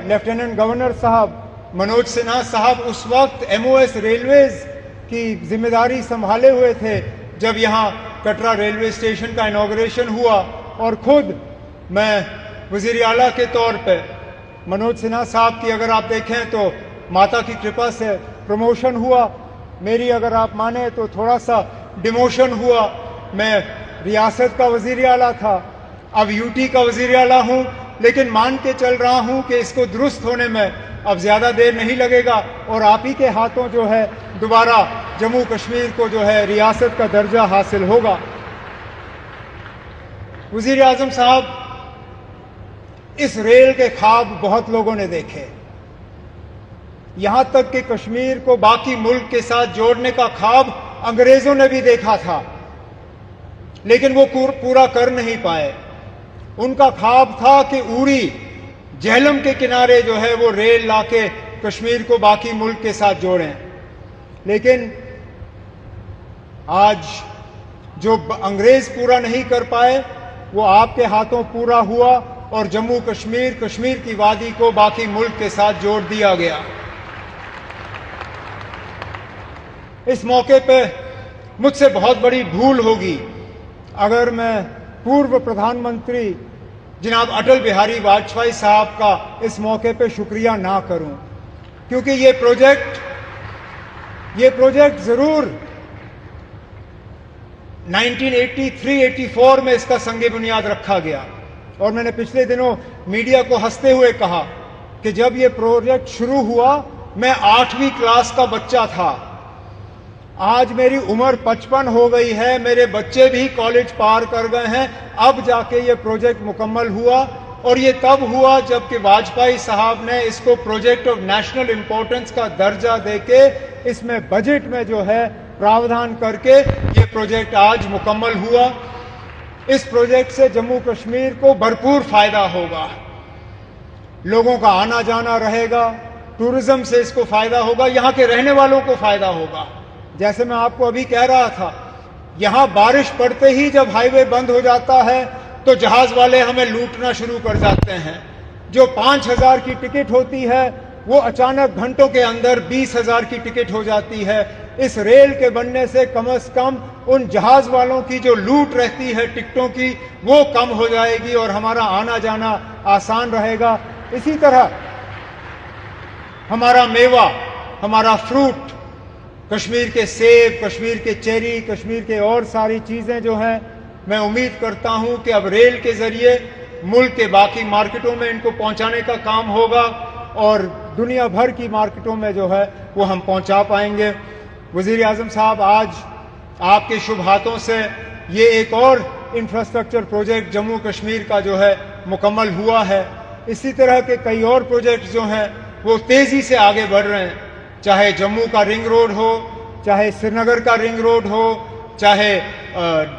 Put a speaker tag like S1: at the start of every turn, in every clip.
S1: Lieutenant governor साहब मनोज सिन्हा साहब उस वक्त MOS रेलवेज की जिम्मेदारी संभाले हुए थे जब यहाँ कटरा रेलवे स्टेशन का इनॉग्रेशन हुआ, और खुद मैं वज़ीर आला के तौर पे मनोज सिन्हा साहब की अगर आप देखें तो माता की कृपा से प्रमोशन हुआ, मेरी अगर आप माने तो थोड़ा सा डिमोशन हुआ। मैं रियासत का वज़ीर आला था, अब UT का वज़ीर आला हूँ, लेकिन मान के चल रहा हूँ कि इसको दुरुस्त होने में अब ज़्यादा देर नहीं लगेगा और आप ही के हाथों जो है दोबारा जम्मू कश्मीर को जो है रियासत का दर्जा हासिल होगा। वज़ीर आज़म साहब, इस रेल के ख्वाब बहुत लोगों ने देखे, यहां तक कि कश्मीर को बाकी मुल्क के साथ जोड़ने का ख्वाब अंग्रेजों ने भी देखा था, लेकिन वो पूरा कर नहीं पाए। उनका ख्वाब था कि उरी झेलम के किनारे जो है वो रेल लाके कश्मीर को बाकी मुल्क के साथ जोड़ें, लेकिन आज जो अंग्रेज पूरा नहीं कर पाए वो आपके हाथों पूरा हुआ और जम्मू कश्मीर की वादी को बाकी मुल्क के साथ जोड़ दिया गया। इस मौके पे मुझसे बहुत बड़ी भूल होगी अगर मैं पूर्व प्रधानमंत्री जनाब अटल बिहारी वाजपेयी साहब का इस मौके पे शुक्रिया ना करूं, क्योंकि ये प्रोजेक्ट जरूर 1983-84 में इसका संगे बुनियाद रखा गया, और मैंने पिछले दिनों मीडिया को हंसते हुए कहा कि जब ये प्रोजेक्ट शुरू हुआ मैं 8वीं क्लास का बच्चा था। आज मेरी उम्र 55 हो गई है, मेरे बच्चे भी कॉलेज पार कर गए हैं, अब जाके ये प्रोजेक्ट मुकम्मल हुआ, और ये तब हुआ जबकि वाजपेयी साहब ने इसको प्रोजेक्ट ऑफ नेशनल इंपॉर्टेंस का दर्जा देके इसमें बजट में जो है प्रावधान करके ये प्रोजेक्ट आज मुकम्मल हुआ। इस प्रोजेक्ट से जम्मू कश्मीर को भरपूर फायदा होगा, लोगों का आना जाना रहेगा, टूरिज्म से इसको फायदा होगा, यहाँ के रहने वालों को फायदा होगा। जैसे मैं आपको अभी कह रहा था, यहां बारिश पड़ते ही जब हाईवे बंद हो जाता है तो जहाज वाले हमें लूटना शुरू कर जाते हैं। जो 5,000 की टिकट होती है वो अचानक घंटों के अंदर 20,000 की टिकट हो जाती है। इस रेल के बनने से कम उन जहाज वालों की जो लूट रहती है टिकटों की वो कम हो जाएगी और हमारा आना जाना आसान रहेगा। इसी तरह हमारा मेवा, हमारा फ्रूट, कश्मीर के सेब, कश्मीर के चेरी, कश्मीर के और सारी चीजें जो हैं, मैं उम्मीद करता हूं कि अब रेल के जरिए मुल्क के बाकी मार्केटों में इनको पहुंचाने का काम होगा और दुनिया भर की मार्केटों में जो है वो हम पहुंचा पाएंगे। वज़ीर आज़म साहब, आज आपके शुभ हाथों से ये एक और इंफ्रास्ट्रक्चर प्रोजेक्ट जम्मू कश्मीर का जो है मुकम्मल हुआ है। इसी तरह के कई और प्रोजेक्ट जो हैं वो तेजी से आगे बढ़ रहे हैं, चाहे जम्मू का रिंग रोड हो, चाहे श्रीनगर का रिंग रोड हो, चाहे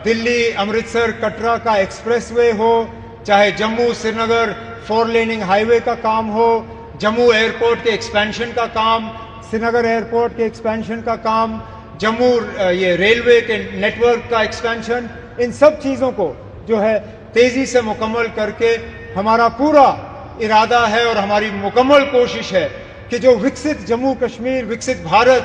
S1: दिल्ली अमृतसर कटरा का एक्सप्रेसवे हो, चाहे जम्मू श्रीनगर 4 लेनिंग हाईवे का काम हो, जम्मू एयरपोर्ट के एक्सपेंशन का काम, श्रीनगर एयरपोर्ट के एक्सपेंशन का काम, जम्मू ये रेलवे के नेटवर्क का एक्सपेंशन, इन सब चीज़ों को जो है तेज़ी से मुकम्मल करके हमारा पूरा इरादा है और हमारी मुकम्मल कोशिश है कि जो विकसित जम्मू कश्मीर, विकसित भारत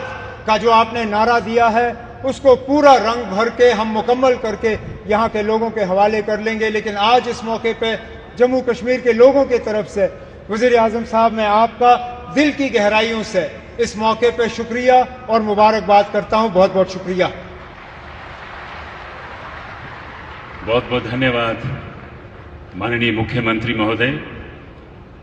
S1: का जो आपने नारा दिया है उसको पूरा रंग भर के हम मुकम्मल करके यहाँ के लोगों के हवाले कर लेंगे। लेकिन आज इस मौके पे जम्मू कश्मीर के लोगों की तरफ से वज़ीर आज़म साहब, मैं आपका दिल की गहराइयों से इस मौके पे शुक्रिया और मुबारकबाद करता हूँ। बहुत बहुत शुक्रिया।
S2: बहुत बहुत धन्यवाद माननीय मुख्यमंत्री महोदय।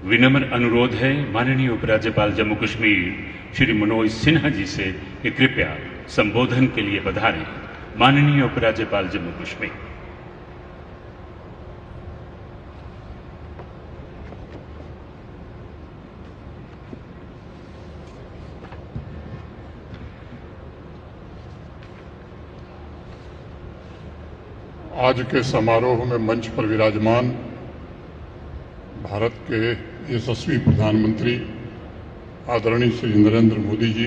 S2: विनम्र अनुरोध है माननीय उपराज्यपाल जम्मू कश्मीर श्री मनोज सिन्हा जी से कि कृपया संबोधन के लिए पधारें। माननीय उपराज्यपाल जम्मू कश्मीर।
S3: आज के समारोह में मंच पर विराजमान भारत के यशस्वी प्रधानमंत्री आदरणीय श्री नरेंद्र मोदी जी,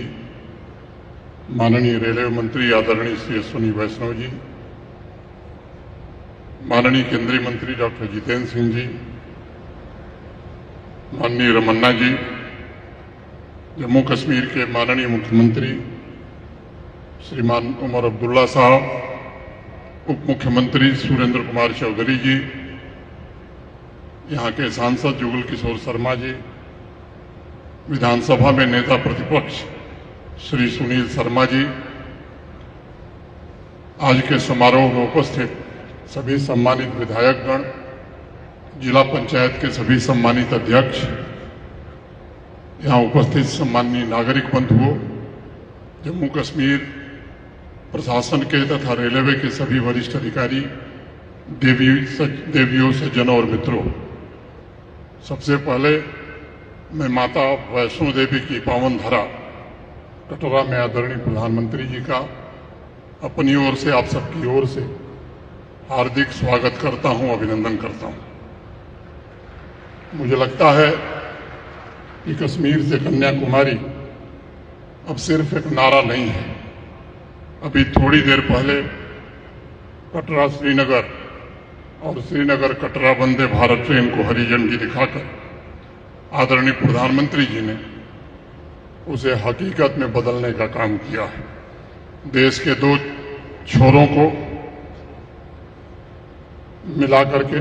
S3: माननीय रेलवे मंत्री आदरणीय श्री अश्विनी वैष्णव जी, माननीय केंद्रीय मंत्री डॉक्टर जितेंद्र सिंह जी, माननीय रमन्ना जी, जम्मू कश्मीर के माननीय मुख्यमंत्री श्रीमान उमर अब्दुल्ला साहब, उप मुख्यमंत्री सुरेंद्र कुमार चौधरी जी, यहाँ के सांसद जुगल किशोर शर्मा जी, विधानसभा में नेता प्रतिपक्ष श्री सुनील शर्मा जी, आज के समारोह में उपस्थित सभी सम्मानित विधायकगण, जिला पंचायत के सभी सम्मानित अध्यक्ष, यहाँ उपस्थित सम्माननीय नागरिक बंधुओं, जम्मू कश्मीर प्रशासन के तथा रेलवे के सभी वरिष्ठ अधिकारी, देवियों, सज्जनों और मित्रों, सबसे पहले मैं माता वैष्णो देवी की पावन धरा कटरा में आदरणीय प्रधानमंत्री जी का अपनी ओर से, आप सबकी ओर से हार्दिक स्वागत करता हूं, अभिनंदन करता हूं। मुझे लगता है कि कश्मीर से कन्याकुमारी अब सिर्फ एक नारा नहीं है। अभी थोड़ी देर पहले कटरा श्रीनगर और श्रीनगर कटरा वंदे भारत ट्रेन को हरी झंडी दिखाकर आदरणीय प्रधानमंत्री जी ने उसे हकीकत में बदलने का काम किया है। देश के दो छोरों को मिलाकर के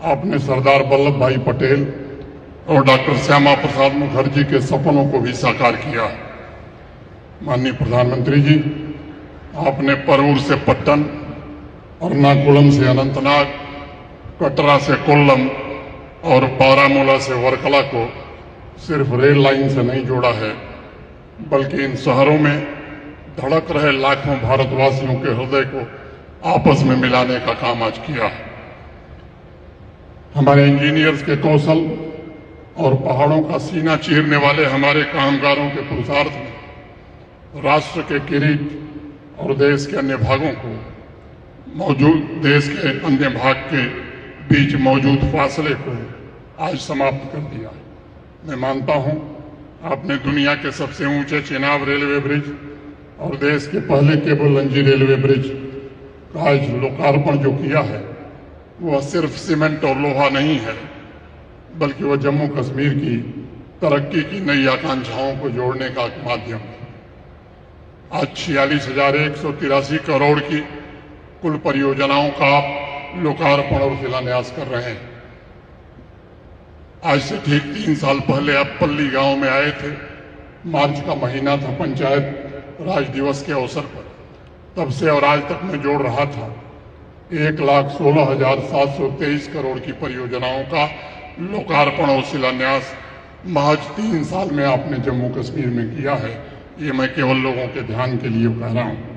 S3: आपने सरदार वल्लभ भाई पटेल और डॉक्टर श्यामा प्रसाद मुखर्जी के सपनों को भी साकार किया है। माननीय प्रधानमंत्री जी, आपने परूर से पट्टन, एर्नाकुलम से अनंतनाग, कटरा से कोल्लम और बारामूला से वर्कला को सिर्फ रेल लाइन से नहीं जोड़ा है, बल्कि इन शहरों में धड़क रहे लाखों भारतवासियों के हृदय को आपस में मिलाने का काम आज किया है। हमारे इंजीनियर्स के कौशल और पहाड़ों का सीना चीरने वाले हमारे कामगारों के पुरुषार्थ में राष्ट्र के किरीट और देश के अन्य भागों को देश के अन्य भाग के बीच मौजूद फासले को आज समाप्त कर दिया है। मैं मानता हूं, आपने दुनिया के सबसे ऊंचे चेनाब रेलवे ब्रिज और देश के पहले केबल लंजी रेलवे ब्रिज का आज लोकार्पण जो किया है, वह सिर्फ सीमेंट और लोहा नहीं है, बल्कि वह जम्मू कश्मीर की तरक्की की नई आकांक्षाओं को जोड़ने का एक माध्यम है। आज 46,183 करोड़ की कुल परियोजनाओं का आप लोकार्पण और शिलान्यास कर रहे हैं। आज से ठीक 3 साल पहले आप पल्ली गांव में आए थे। मार्च का महीना था, पंचायत राज दिवस के अवसर पर। तब से और आज तक मैं जोड़ रहा था 1,16,723 करोड़ की परियोजनाओं का लोकार्पण और शिलान्यास महज 3 साल में आपने जम्मू कश्मीर में किया है। ये मैं केवल लोगों के ध्यान के लिए कह रहा हूं।